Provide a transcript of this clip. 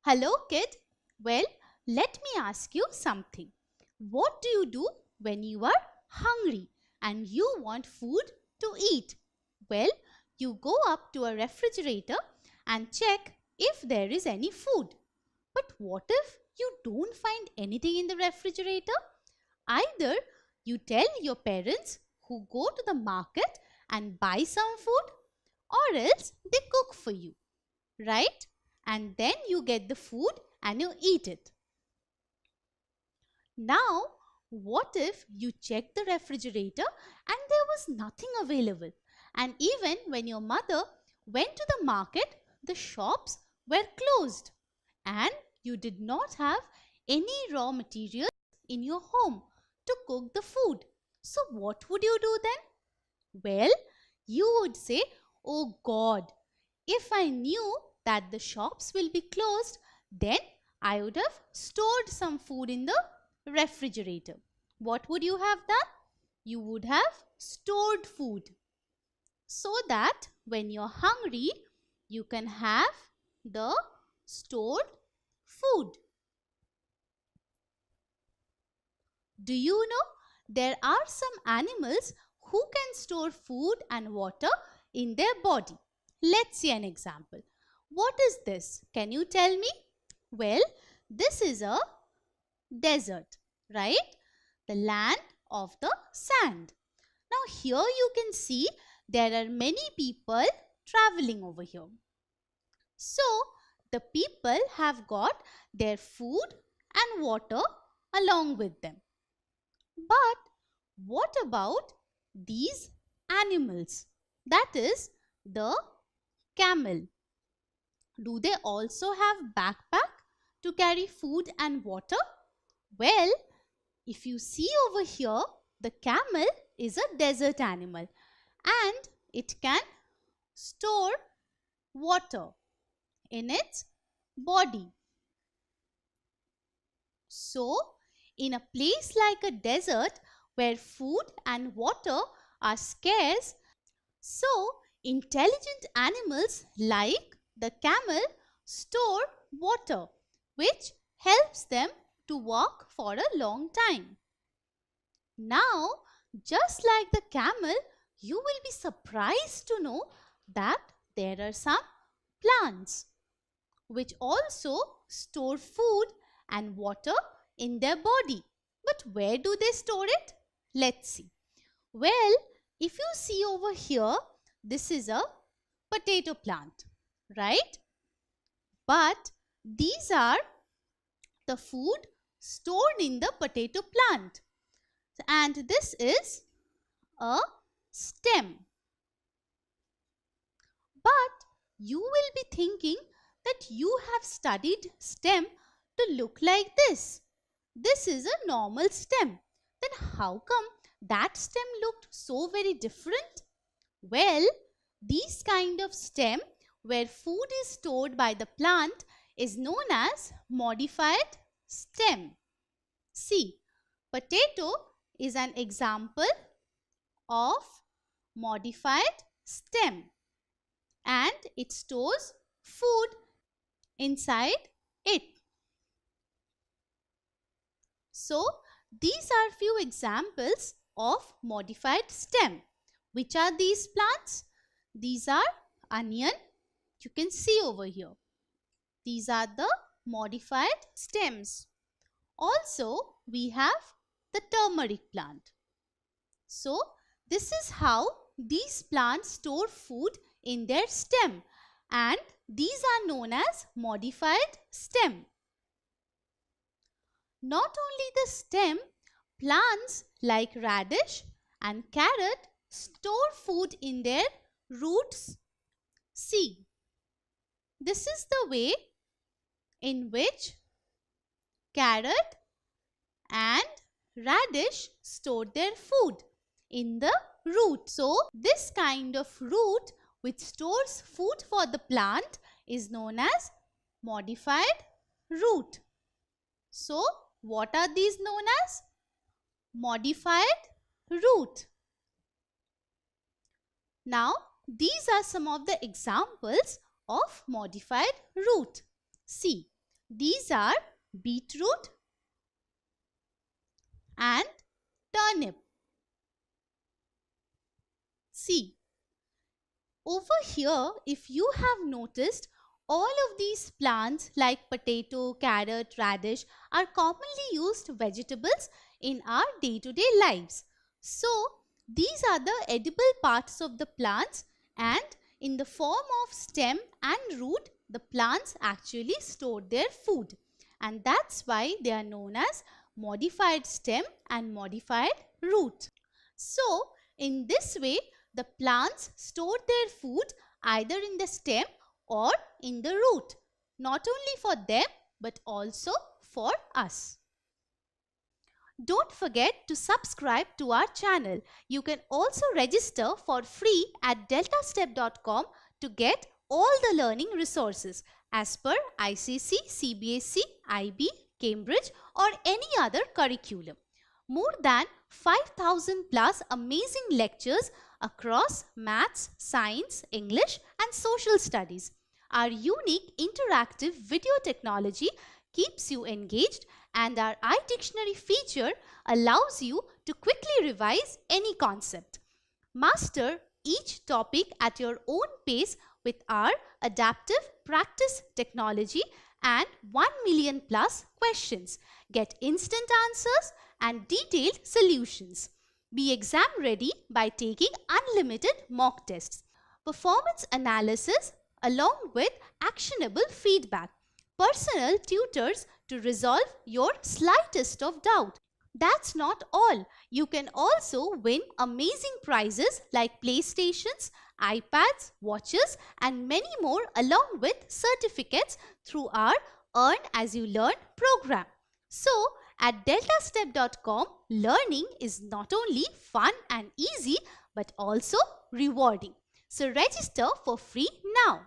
Hello, kid. Well, let me ask you something. What do you do when you are hungry and you want food to eat? Well, you go up to a refrigerator and check if there is any food. But what if you don't find anything in the refrigerator? Either you tell your parents who go to the market and buy some food, or else they cook for you, right? And then you get the food and you eat it. Now, what if you check the refrigerator and there was nothing available? And even when your mother went to the market, the shops were closed and you did not have any raw materials in your home to cook the food. So, what would you do then? Well, you would say, "Oh God, if I knew that the shops will be closed, then I would have stored some food in the refrigerator." What would you have done? You would have stored food so that when you're hungry, you can have the stored food. Do you know there are some animals who can store food and water in their body? Let's see an example. What is this? Can you tell me? Well, this is a desert, right? The land of the sand. Now here you can see there are many people traveling over here. So the people have got their food and water along with them. But what about these animals? That is the camel. Do they also have backpack to carry food and water? Well, if you see over here, the camel is a desert animal and it can store water in its body. So, in a place like a desert where food and water are scarce, so intelligent animals like the camel store water, which helps them to walk for a long time. Now, just like the camel, you will be surprised to know that there are some plants which also store food and water in their body. But where do they store it? Let's see. Well, if you see over here, this is a potato plant, right? But these are the food stored in the potato plant. And this is a stem. But you will be thinking that you have studied stem to look like this. This is a normal stem. Then how come that stem looked so very different? Well, these kind of stem where food is stored by the plant is known as modified stem. See, potato is an example of modified stem and it stores food inside it. So, these are few examples of modified stem. Which are these plants? These are onion. You can see over here. These are the modified stems. Also, we have the turmeric plant. So, this is how these plants store food in their stem and these are known as modified stem. Not only the stem, plants like radish and carrot store food in their roots. See, this is the way in which carrot and radish store their food in the root. So, this kind of root which stores food for the plant is known as modified root. So, what are these known as? Modified root. Now, these are some of the examples of modified root. See, These are beetroot and turnip. See, over here, if you have noticed, all of these plants like potato, carrot, radish are commonly used vegetables in our day-to-day lives. So, these are the edible parts of the plants, and in the form of stem and root, the plants actually store their food. And that's why they are known as modified stem and modified root. So, in this way, the plants store their food either in the stem or in the root, not only for them but also for us. Don't forget to subscribe to our channel. You can also register for free at deltastep.com to get all the learning resources as per ICC, CBSE, IB, Cambridge or any other curriculum. More than 5,000 plus amazing lectures across maths, science, English and social studies. Our unique interactive video technology keeps you engaged, and our iDictionary feature allows you to quickly revise any concept. Master each topic at your own pace with our adaptive practice technology and 1 million plus questions. Get instant answers and detailed solutions. Be exam ready by taking unlimited mock tests, performance analysis along with actionable feedback, personal tutors to resolve your slightest of doubt. That's not all. You can also win amazing prizes like PlayStations, iPads, watches and many more along with certificates through our Earn As You Learn program. So, at deltastep.com, learning is not only fun and easy but also rewarding. So, register for free now.